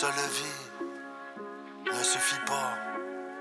seule vie ne suffit pas.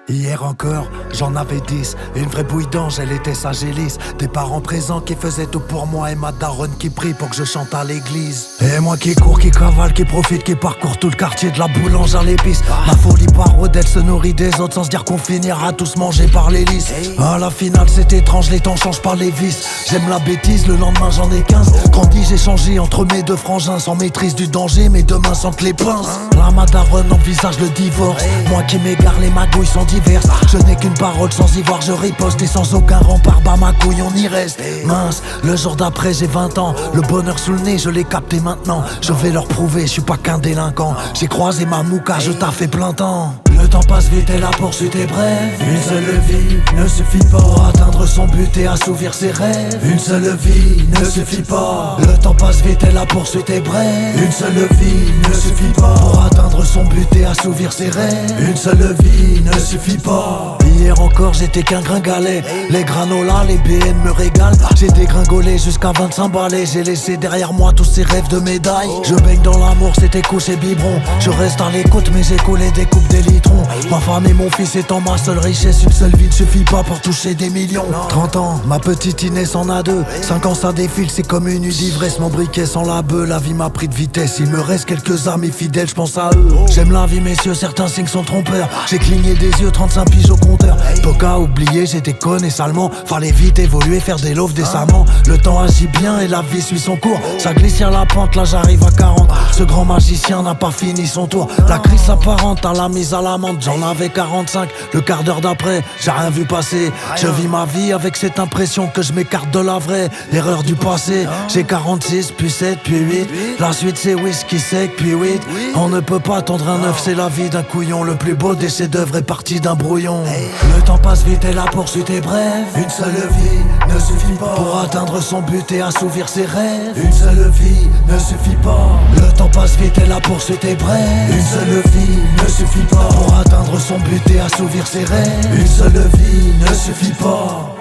Hier encore, j'en avais 10. Une vraie bouille d'ange, elle était sage et lisse. Des parents présents qui faisaient tout pour moi. Et ma daronne qui prie pour que je chante à l'église. Et moi qui cours, qui cavale, qui profite, qui parcourt tout le quartier de la boulange à l'épice. Ma folie parode, elle se nourrit des autres sans se dire qu'on finira tous mangés par l'hélice. À la finale c'est étrange, les temps changent pas les vices. J'aime la bêtise, le lendemain j'en ai 15. Grandi, j'ai changé entre mes deux frangins. Sans maîtrise du danger, mes deux mains sentent les pinces. Là ma daronne envisage le divorce. Moi qui m'égare, les magouilles sont diverses. Je n'ai qu'une parole, sans y voir je riposte. Et sans aucun rempart, bah ma couille on y reste. Mince, le jour d'après j'ai 20 ans. Le bonheur sous le nez, je l'ai capté maintenant. Je vais leur prouver, je suis pas qu'un délinquant. J'ai croisé ma mouka, je t'ai fait plein temps. Le temps passe vite et la poursuite est brève. Une seule vie ne suffit pas pour atteindre son but et assouvir ses rêves. Une seule vie ne suffit pas. Le temps passe vite et la poursuite est brève. Une seule vie ne suffit pas pour atteindre son but et assouvir ses rêves. Une seule vie ne suffit pas. Hier encore j'étais qu'un gringalet. Les granolas, les BN me régalent. J'ai dégringolé jusqu'à 25 balais. J'ai laissé derrière moi tous ces rêves de médailles. Je baigne dans l'amour, c'était couché biberon. Je reste à l'écoute mais j'ai collé des coupes des litrons. Ma femme et mon fils étant ma seule richesse. Une seule vie ne suffit pas pour toucher des millions. 30 ans, ma petite Inès en a deux. 5 ans ça défile, c'est comme une nuit d'ivresse. Mon briquet sans la beuh, la vie m'a pris de vitesse. Il me reste quelques amis fidèles, je pense à eux. J'aime la vie messieurs, certains signes sont trompeurs. J'ai cligné des yeux, 35 piges au compteur. Poca oublié, j'étais con et salement. Fallait vite évoluer, faire des loaves décemment. Le temps agit bien et la vie suit son cours. Ça glisse sur la pente, là j'arrive à 40. Ce grand magicien n'a pas fini son tour. La crise s'apparente à la mise à l'amende. J'en avais 45, le quart d'heure d'après, j'ai rien vu passer. Je vis ma vie avec cette impression que je m'écarte de la vraie. L'erreur du passé, j'ai 46, puis 7, puis 8. La suite c'est whisky sec, puis 8. On ne peut pas attendre un œuf, c'est la vie d'un couillon. Le plus beau des chefs-d'œuvre est parti d'un brouillon. Le temps passe vite et la poursuite est brève. Une seule vie ne suffit pas pour atteindre son but et assouvir ses rêves. Une seule vie ne suffit pas. Le temps passe vite et la poursuite est brève. Une seule vie ne suffit pas pour atteindre son but et assouvir ses rêves. Une seule vie ne suffit pas.